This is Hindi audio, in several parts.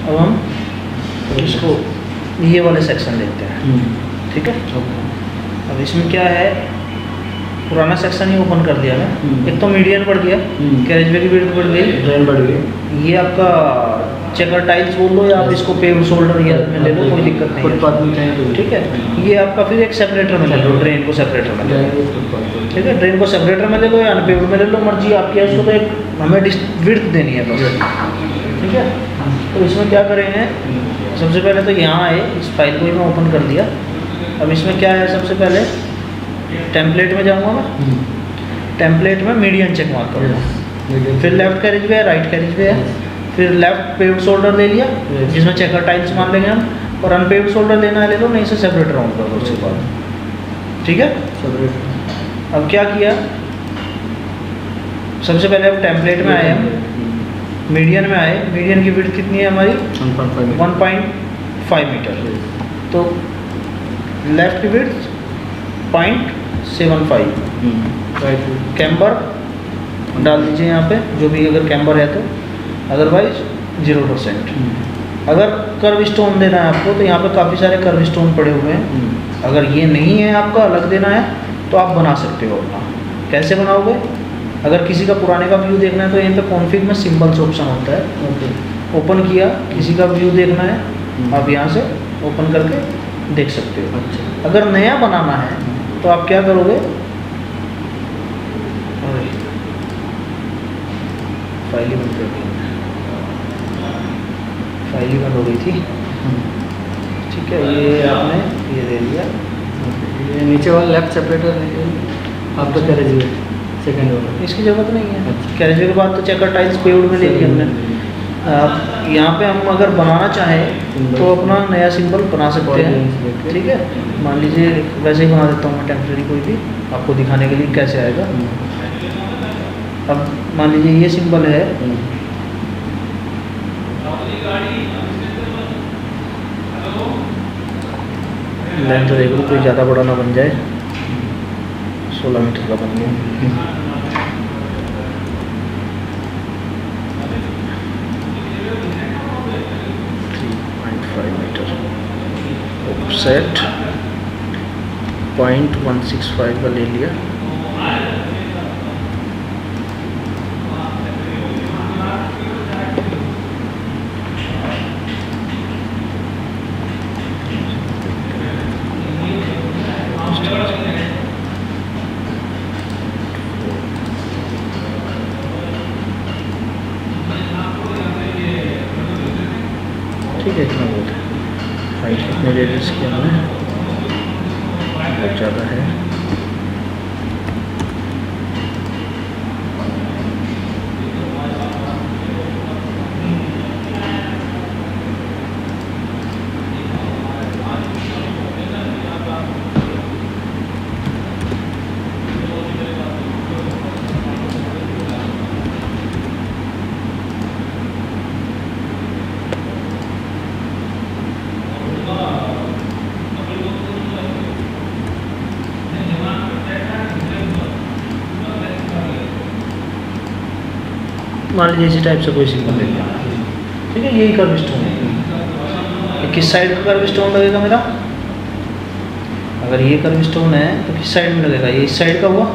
अब हम इसको ये वाले सेक्शन देखते हैं, ठीक है। अब इसमें क्या है, पुराना सेक्शन ही ओपन कर दिया ना। एक तो मीडियन बढ़ गया, कैरेजवे की विड्थ बढ़ गई, ड्रेन बढ़ गई। ये आपका चेकर टाइल्स बोल लो या आप इसको पेव्ड शोल्डर या में ले लो, कोई दिक्कत नहीं फुटपाथ में चाहे तो ठीक है। ये आपका फिर एक सेपरेटर में ले लो, ड्रेन को सेपरेटर में ले लो, ठीक है। ड्रेन को सेपरेटर में ले लो या अनपेव्ड में ले लो, मर्जी आपकी है। उसको तो एक हमें विड्थ देनी है बस, ठीक है। तो इसमें क्या करेंगे, सबसे पहले तो यहाँ आए, इस फाइल को ही मैं ओपन कर दिया। अब इसमें क्या है, सबसे पहले टेम्पलेट में जाऊँगा मैं, टेम्पलेट में मीडियन चेक मार्क करूँगा, फिर लेफ्ट कैरेजवे है, राइट कैरेजवे है, फिर लेफ्ट पेव्ड शोल्डर ले लिया जिसमें चेकर टाइल्स मान लेंगे हम, और अनपेव्ड शोल्डर लेना है ले लो, नहीं से सेपरेट राउंड कर दो उसके बाद, ठीक है। अब क्या किया, सबसे पहले हम टेम्पलेट में आए, हम मीडियन में आए। मीडियन की विड्थ कितनी है हमारी 1.5 मीटर, तो लेफ्ट की विड्थ 0.75, कैम्बर डाल दीजिए यहाँ पे, जो भी अगर कैम्बर है तो, अदरवाइज 0%। अगर कर्व स्टोन देना है आपको तो यहाँ पे काफ़ी सारे कर्व स्टोन पड़े हुए हैं। अगर ये नहीं है आपका, अलग देना है तो आप बना सकते हो अपना। कैसे बनाओगे, अगर किसी का पुराने का व्यू देखना है तो यहाँ पे कॉन्फ़िग में सिंबल्स ऑप्शन होता है, ओपन किया, किसी का व्यू देखना है आप यहाँ से ओपन करके देख सकते हो। अगर नया बनाना है तो आप क्या करोगे, फाइल ही बंद कर दी, फाइल ही बंद हो गई थी, ठीक है। ये आपने ये दे दिया, ये नीचे वाला लेफ्ट सेपरेटर आप तो कैरेजवे सेकंड वाला, इसकी ज़रूरत नहीं है। कैरेजवे के बाद तो चेकर टाइल्स पेव्ड में ले लिया हमने। यहाँ पे हम अगर बनाना चाहें तो अपना नया सिंबल बना सकते हैं, ठीक है। मान लीजिए वैसे ही बना देता हूँ मैं, टेम्परेरी कोई भी आपको दिखाने के लिए कैसे आएगा। अब मान लीजिए ये सिंबल है, लेंथ देख लो कोई ज़्यादा बड़ा ना बन जाए, 16 मीटर का बन गया। सेट 0.165 का ले लिया, ठीक है। इतना बहुत है, हाइट कितने ले ली इसकी हमने, बहुत ज़्यादा है। मान लीजिए इसी टाइप से कोई सिंबल ले लिया, ठीक है। यही कर्व स्टोन है। किस साइड का कर्व स्टोन लगेगा मेरा, अगर ये कर्व स्टोन है तो किस साइड में लगेगा, ये इस साइड का हुआ,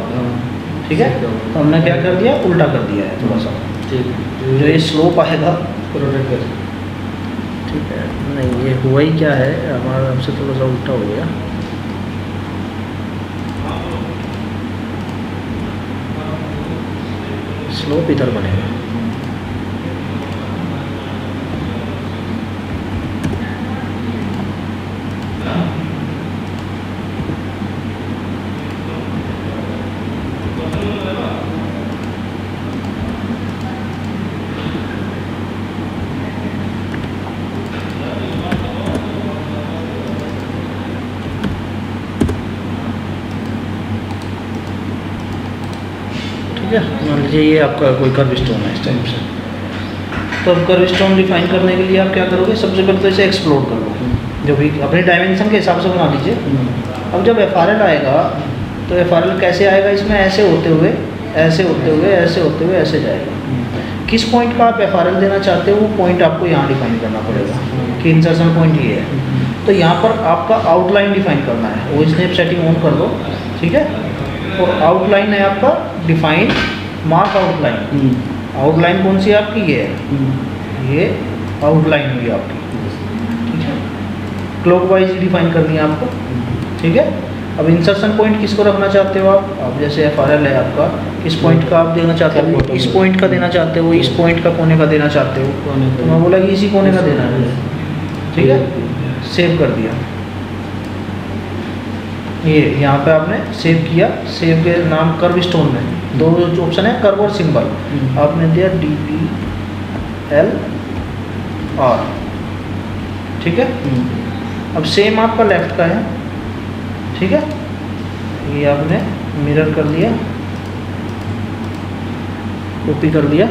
ठीक है। तो हमने क्या कर दिया, उल्टा कर दिया है थोड़ा सा, जो ये स्लोप आएगा, ठीक है। नहीं ये हुआ ही क्या है हमारा, हमसे थोड़ा सा उल्टा हो गया। स्लोप इधर बनेगा, ठीक है। मान लीजिए ये आपका कोई कर्व स्टोन है इस टाइप से, तो अब कर्व स्टोन डिफाइन करने के लिए आप क्या करोगे, सबसे पहले तो इसे एक्सप्लोर कर लो, जो भी अपने डायमेंशन के हिसाब से बना लीजिए। अब जब FRL आएगा तो FRL कैसे आएगा, इसमें ऐसे होते हुए, ऐसे होते हुए, ऐसे होते हुए, ऐसे जाएगा। किस पॉइंट का आप FRL देना चाहते हो वो पॉइंट आपको यहाँ डिफाइन करना पड़ेगा कि इंसर्शन पॉइंट ये है। तो यहाँ पर आपका आउटलाइन डिफाइन करना है, वो स्नैप सेटिंग ऑन कर दो, ठीक है। और आउटलाइन है आपका डिफाइन मार्क आउटलाइन। आउटलाइन कौन सी है आपकी, ये है, ये आउटलाइन हुई आपकी, ठीक है। क्लॉकवाइज डिफाइन करनी है आपको, ठीक है। अब इंसर्शन पॉइंट किसको रखना चाहते हो आप जैसे FRL है आपका, किस पॉइंट का आप देना चाहते हो, इस पॉइंट का देना चाहते हो, इस पॉइंट का कोने का देना चाहते हो, तो मैं बोला कि इसी कोने का देना है, ठीक है। सेव कर दिया, ये यहाँ पे आपने सेव किया। सेव के नाम कर्व स्टोन में दो ऑप्शन है, कर्व और सिंबल, आपने दिया DPLR, ठीक है। अब सेम आपका लेफ्ट का है, ठीक है। ये आपने मिरर कर लिया, कॉपी कर लिया,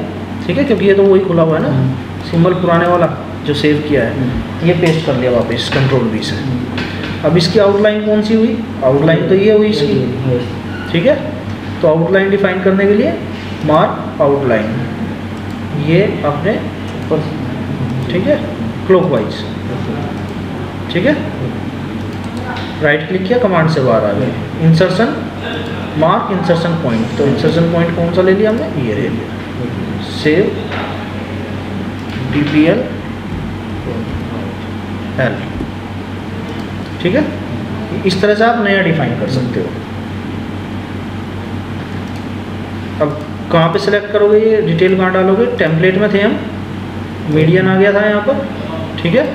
ठीक है, क्योंकि ये तो वही खुला हुआ है ना, सिंबल पुराने वाला जो सेव किया है, ये पेस्ट कर लिया वापस Ctrl+V से। अब इसकी आउटलाइन कौन सी हुई, आउटलाइन तो ये हुई इसकी, ठीक है। तो आउटलाइन डिफाइन करने के लिए मार्क आउटलाइन, ये अपने, ठीक है, क्लॉकवाइज, ठीक है। राइट क्लिक किया, कमांड से बाहर आ गए, इंसर्शन मार्क इंसर्शन पॉइंट, तो इंसर्शन पॉइंट कौन सा ले लिया हमने, ये ले लिया। सेव DPL L, ठीक है। इस तरह से आप नया डिफाइन कर सकते हो। अब कहाँ पे सेलेक्ट करोगे, ये डिटेल कहाँ डालोगे, टेम्पलेट में थे हम, मीडियन आ गया था यहाँ पर, ठीक है।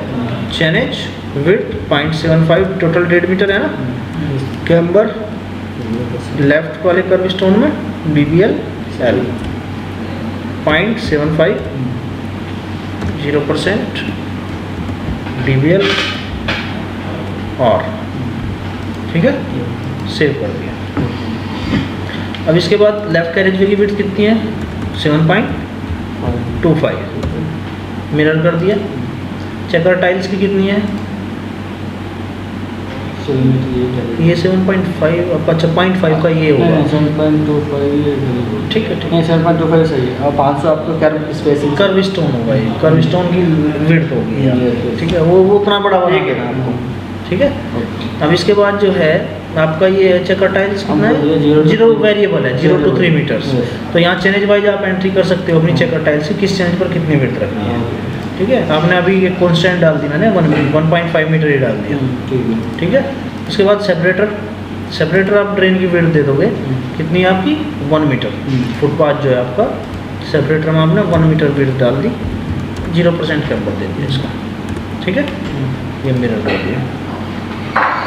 चेनेज विड्थ 0.75, टोटल 1.5 मीटर है ना। कैम्बर लेफ्ट वाले कर्व स्टोन में BBL L 0.75, 0% DBL और, ठीक है, सेव कर दिया। अब इसके बाद लेफ्ट कैरेजवे की विड्थ कितनी है, 7.25, मिरर कर दिया। चेकर टाइल्स की कितनी है, ये 7.5, अच्छा 0.5 का ये होगा, 7.25, ठीक है, ठीक है। 7.25 सही है। और 500 आपको कर्व स्पेसिंग, कर्व स्टोन होगा, ये कर्व स्टोन की विड्थ होगी, ठीक है, वो उतना बड़ा बना देना आपको, ठीक है। अब इसके बाद जो है आपका ये चेकर टाइल्स कितना है, 0 वेरिएबल है, 0 to 3 मीटर्स। तो यहाँ चेंज वाइज आप एंट्री कर सकते हो अपनी चेकर टाइल्स की, किस चेंज पर कितनी विड्थ रखनी है, ठीक है। आपने अभी एक कॉन्स्टेंट डाल दी मैंने, 1.5 मीटर ही डाल दिया, ठीक है। उसके बाद सेपरेटर आप ड्रेन की विड्थ दे दोगे, कितनी है आपकी, 1 मीटर। फुटपाथ जो है आपका, सेपरेटर में आपने 1 मीटर विड्थ डाल दी, 0% कैम्बर दे दिया इसका, ठीक है। ये मिरर कर दिया,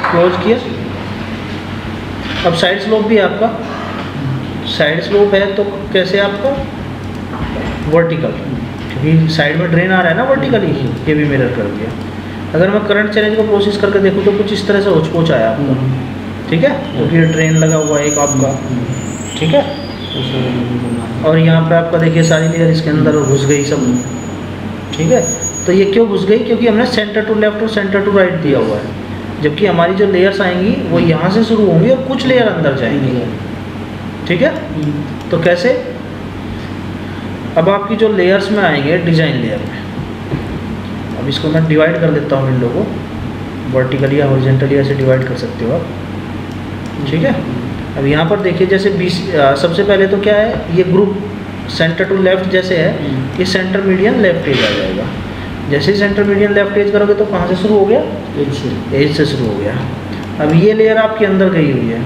क्लोज किया। अब साइड स्लोप भी है आपका, साइड स्लोप है तो कैसे आपका, वर्टिकल, क्योंकि साइड में ड्रेन आ रहा है ना वर्टिकली, ये भी मिरर कर दिया। अगर मैं करंट चैलेंज को प्रोसेस करके देखूँ तो कुछ इस तरह से होच आया आपका, ठीक है, क्योंकि ड्रेन लगा हुआ है एक आपका, ठीक है। और यहाँ पे आपका देखिए सारी लेयर इसके अंदर घुस गई सब, ठीक है। तो ये क्यों घुस गई, क्योंकि हमने सेंटर टू लेफ्ट और सेंटर टू राइट दिया हुआ है, जबकि हमारी जो लेयर्स आएंगी वो यहाँ से शुरू होंगी और कुछ लेयर अंदर जाएंगी, ठीक है। तो कैसे, अब आपकी जो लेयर्स में आएंगे डिज़ाइन लेयर में, अब इसको मैं डिवाइड कर देता हूँ विंडो को, वर्टिकली या हॉरिजॉन्टली ऐसे डिवाइड कर सकते हो आप, ठीक है। अब यहाँ पर देखिए जैसे सबसे पहले तो क्या है, ये ग्रुप सेंटर टू लेफ्ट जैसे है, ये सेंटर मीडियन लेफ्ट एज आ जाएगा। जैसे ही सेंटर मीडियन लेफ्ट एज करोगे तो कहाँ से शुरू हो गया, एज से शुरू हो गया। अब ये लेयर आपके अंदर गई हुई है,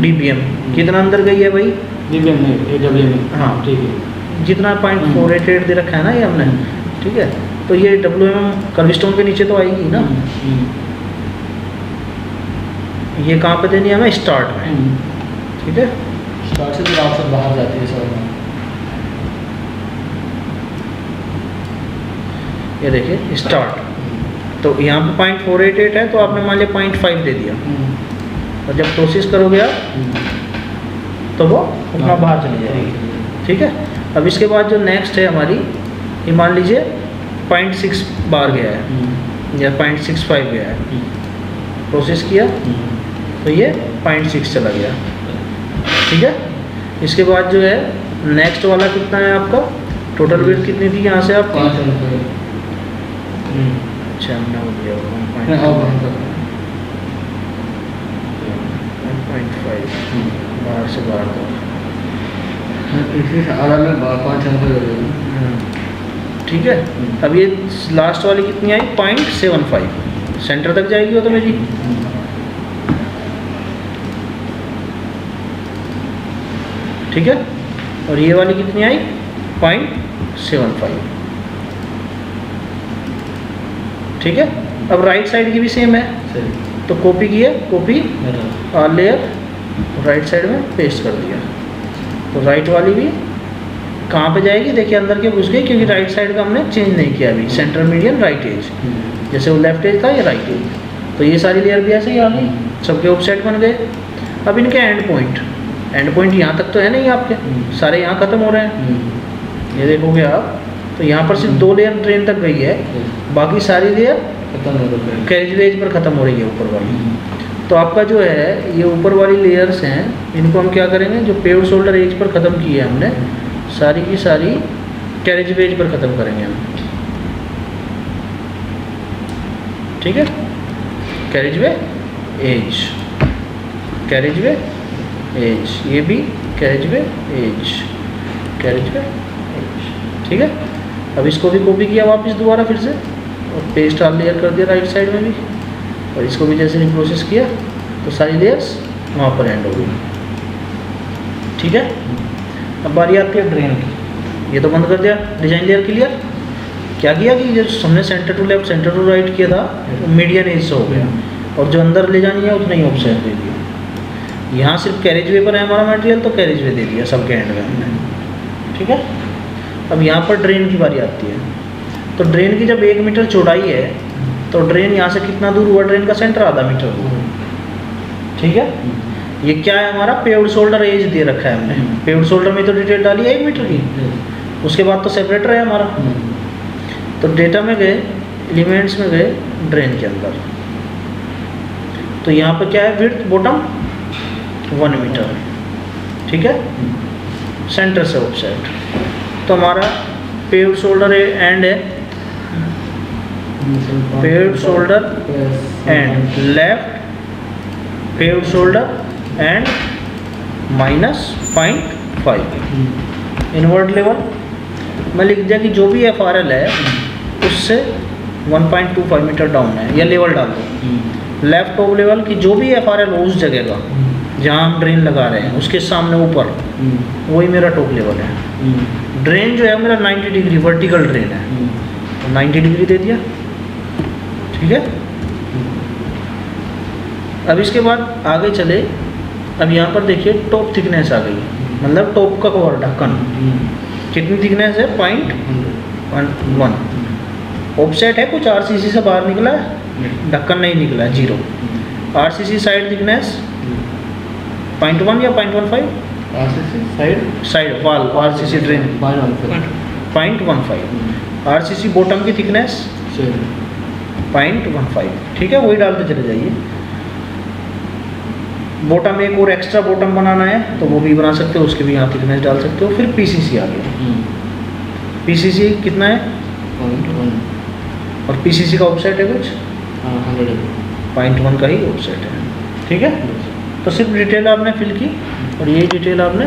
DBM कितना अंदर गई है भाई, DBM नहीं AWM, हाँ ठीक है, जितना 0.488 दे रखा है ना ये हमने, ठीक है। तो ये WM कर्व स्टोन के नीचे तो आएगी ना, ये कहाँ पे देनी है हमें, स्टार्ट में, ठीक है। स्टार्ट से तो आप सब बाहर जाती है सब, ये देखिए स्टार्ट, तो यहाँ पे 0.488 है, तो आपने मान लिया 0.5 दे दिया, और जब प्रोसेस करोगे आप तो वो अपना बाहर चली जाएगी, ठीक है। अब इसके बाद जो नेक्स्ट है हमारी, ये मान लीजिए 0.6 बार गया है या 0.65 गया है, प्रोसेस किया तो ये 0.6 चला गया, ठीक है। इसके बाद जो है नेक्स्ट वाला कितना है आपका टोटल विड्थ कितनी थी यहाँ से आप? 515। अच्छा हमने हो गया 1.5 बाहर से बाहर दो। इसी आधा में 515। ठीक है। अब ये लास्ट वाली कितनी आई? 0.75 सेंटर तक जाएगी वो तो मेरी। ठीक है। और ये वाली कितनी आई? 0.75। ठीक है। अब राइट साइड की भी सेम है, तो कॉपी की है, कॉपी और लेयर राइट साइड में पेस्ट कर दिया। तो राइट वाली भी कहाँ पे जाएगी? देखिए अंदर के घुस गई, क्योंकि राइट साइड का हमने चेंज नहीं किया अभी। सेंटर मीडियन राइट एज, जैसे वो लेफ्ट एज था ये राइट एज। तो ये सारी लेयर भी ऐसे ही आ गई, सबके ऑफसेट बन गए। अब इनके एंड पॉइंट यहाँ तक तो है नहीं आपके, सारे यहाँ ख़त्म हो रहे हैं। ये देखोगे आप तो यहाँ पर सिर्फ 2 लेयर ड्रेन तक गई है, बाकी सारी लेयर खत्म हो गया। कैरेजवेज पर ख़त्म हो रही है ऊपर वाली। तो आपका जो है ये ऊपर वाली लेयर्स हैं, इनको हम क्या करेंगे? जो पेव्ड शोल्डर एज पर ख़त्म की है हमने, सारी की सारी कैरेजवेज पर ख़त्म करेंगे हम। ठीक है। कैरेजवे एज, कैरेजवे एज, ये भी कैरेजवे एज, कैरेजवे एज। ठीक है। अब इसको भी कॉपी किया वापस दोबारा फिर से, और पेस्ट ऑल लेयर कर दिया राइट साइड में भी, और इसको भी जैसे ही प्रोसेस किया तो सारी लेयर्स वहाँ पर एंड हो गई। ठीक है। अब बारी आती है ड्रेन की। ये तो बंद कर दिया, डिजाइन लेयर क्लियर। क्या किया कि जो हमने centre to left centre to right किया था, मीडियन एज से हो गया, और जो अंदर ले जानी है उतना ही ऑफसेट दे दिया। यहाँ सिर्फ कैरेजवे पर है हमारा मटेरियल, तो कैरेजवे दे दिया सबके एंड में हमने। ठीक है। अब यहाँ पर ड्रेन की बारी आती है। तो ड्रेन की जब 1 मीटर चौड़ाई है, तो ड्रेन यहाँ से कितना दूर हुआ? ड्रेन का सेंटर आधा मीटर दूर। ठीक है। ये क्या है? हमारा पेव्ड शोल्डर एज दे रखा है हमने। पेव्ड शोल्डर में तो डिटेल डाली है 1 मीटर की, उसके बाद तो सेपरेटर है हमारा। तो डेटा में गए, एलिमेंट्स में गए, ड्रेन के अंदर। तो यहाँ पर क्या है? Width bottom 1 metre. ठीक है। सेंटर से ऑफसेट। तो हमारा पेव्ड शोल्डर एंड है, paved shoulder end left paved shoulder end -0.5 invert level में लिख दिया कि जो भी FRL है उससे 1.25 मीटर डाउन है, या लेवल डाल दो। लेफ्ट टॉप लेवल की जो भी FRL हो उस जगह का जहाँ हम ड्रेन लगा रहे हैं उसके सामने ऊपर, वही मेरा टॉप लेवल है। ड्रेन जो है मेरा 90 डिग्री वर्टिकल ड्रेन है, तो 90 डिग्री दे दिया। ठीक है। अब इसके बाद आगे चले। अब यहाँ पर देखिए टॉप थिकनेस आ गई, मतलब टॉप का कवर ढक्कन कितनी थिकनेस है? 0.1। ऑफसेट है कुछ RCC से बाहर निकला है, ढक्कन नहीं निकला है, 0। RCC साइड थिकनेस 0.1 या 0.15? साइड वाल RCC ड्रेन 0.15। RCC बॉटम की थिकनेस 0.15। ठीक है। वही डालते चले जाइए। बॉटम एक और एक्स्ट्रा बॉटम बनाना है तो वो भी बना सकते हो, उसके भी यहाँ थिकनेस डाल सकते हो। फिर PCC आ गया। PCC कितना है? 0.1। और PCC का ऑफसेट है कुछ 0.1 का ही ऑफसेट है। ठीक है। तो सिर्फ डिटेल आपने फिल की, और यही डिटेल आपने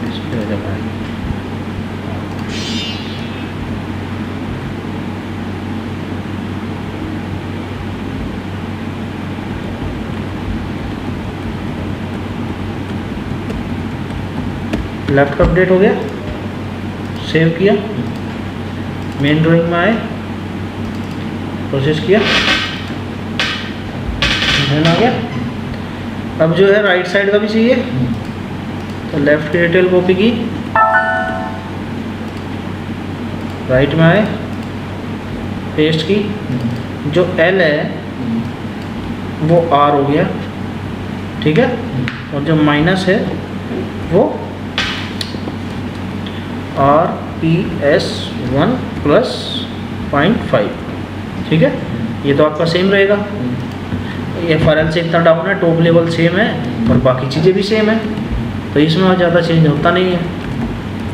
डिस्प्ले जमाएंगे। लेफ्ट का अपडेट हो गया, सेव किया, मेन ड्राइंग में आए, प्रोसेस किया, आ गया। अब जो है राइट साइड का भी चाहिए, तो लेफ्ट की डिटेल कॉपी की, राइट में आए, पेस्ट की। जो L है वो R हो गया। ठीक है। और जो माइनस है वो RPS1 + 0.5। ठीक है। ये तो आपका सेम रहेगा। FRL से इतना डाउन है, टॉप लेवल सेम है और बाकी चीज़ें भी सेम है, तो इसमें ज़्यादा चेंज होता नहीं है।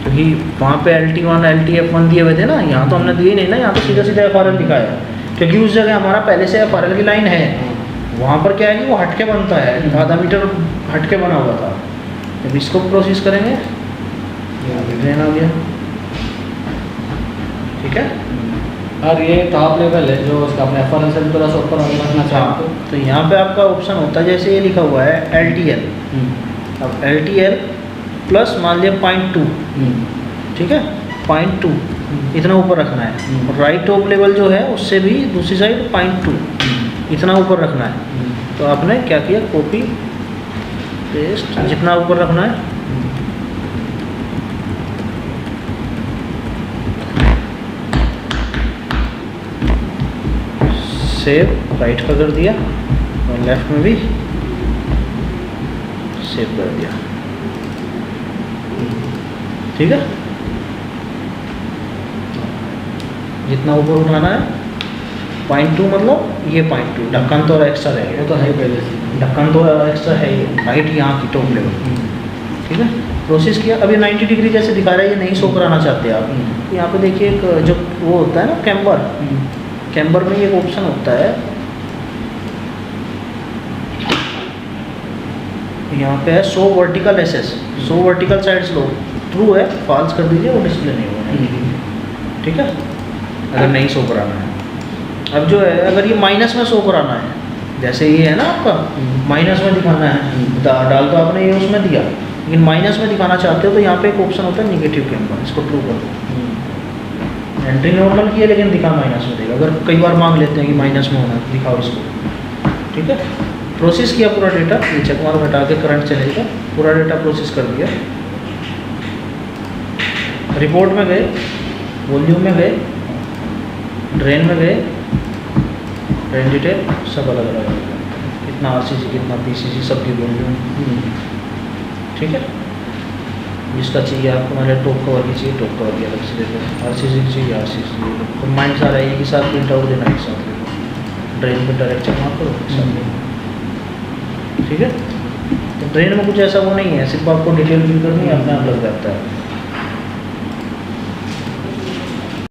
क्योंकि वहाँ पे LT1 LTF1 दिए हुए थे ना, यहाँ तो हमने दिए नहीं ना, यहाँ तो सीधा सीधा FRL दिखाया है, क्योंकि उस जगह हमारा पहले से FRL की लाइन है। वहाँ पर क्या है कि वो हटके बनता है, आधा मीटर हटके बना हुआ था। जब इसको प्रोसेस करेंगे, ड्रेन आ गया, ठीक है। और ये टॉप लेवल है जो उसका अपने FRL से भी थोड़ा सा ऊपर रखना चाहते हो तो यहाँ पे आपका ऑप्शन होता है, जैसे ये लिखा हुआ है LTL, अब LTL प्लस मान लिया 0.2, ठीक है, 0.2 इतना ऊपर रखना है। और राइट टॉप लेवल जो है उससे भी दूसरी साइड 0.2 इतना ऊपर रखना है। तो आपने क्या किया, कॉपी पेस्ट, जितना ऊपर रखना है सेव, राइट का कर दिया और लेफ्ट में भी सेव कर दिया, ठीक है। जितना ऊपर उठाना है 0.2, मतलब ये 0.2, ढक्कन तो एक्स्ट्रा रहेगा, वो तो है पहले से, ढक्कन तो एक्स्ट्रा है ही, राइट यहाँ की टॉप लेवल, ठीक है। प्रोसेस किया, अभी 90 डिग्री जैसे दिखा रहा है, ये नहीं शो कराना चाहते आप। तो यहाँ पे देखिए एक जो वो होता है ना कैम्बर, कैम्बर में एक ऑप्शन होता है, यहाँ पे है show vertical axes, show vertical sides लो, ट्रू है, फॉल्स कर दीजिए, वो डिस्प्ले नहीं होगा, ठीक है, अगर नहीं शो कराना है। अब जो है अगर ये माइनस में शो कराना है, जैसे ये है ना आपका माइनस में दिखाना है, डाल तो आपने ये उसमें दिया, लेकिन माइनस में दिखाना चाहते हो तो यहाँ पे एक ऑप्शन होता है निगेटिव कैम्बर, इसको ट्रू कर दो। एंट्री नॉर्मल की है लेकिन दिखा माइनस में देगा, अगर कई बार मांग लेते हैं कि माइनस में होना दिखाओ इसको, ठीक है। प्रोसेस किया पूरा डेटा, ये चेक मार्क हटा के करंट चलेगा, पूरा डेटा प्रोसेस कर दिया। रिपोर्ट में गए, वॉल्यूम में गए, ड्रेन में गए, ड्रेन डिटेल सब अलग अलग है, कितना RCC कितना PCC सबकी वॉल्यूम, ठीक है। जिसका चाहिए आपको, मैंने टॉप कवर की चाहिए टॉप कवर की अलग से दे दो, RCC की चाहिए RCC दे दो, कंबाइंड सारा एक ही साथ प्रिंट आउट देना, एक साथ दे दो, ड्रेन पे डायरेक्ट चेक मार्क करो, ठीक है। तो ड्रेन में कुछ ऐसा वो नहीं है, सिर्फ आपको डिटेल फिल करनी है, अपने आप लग जाता है।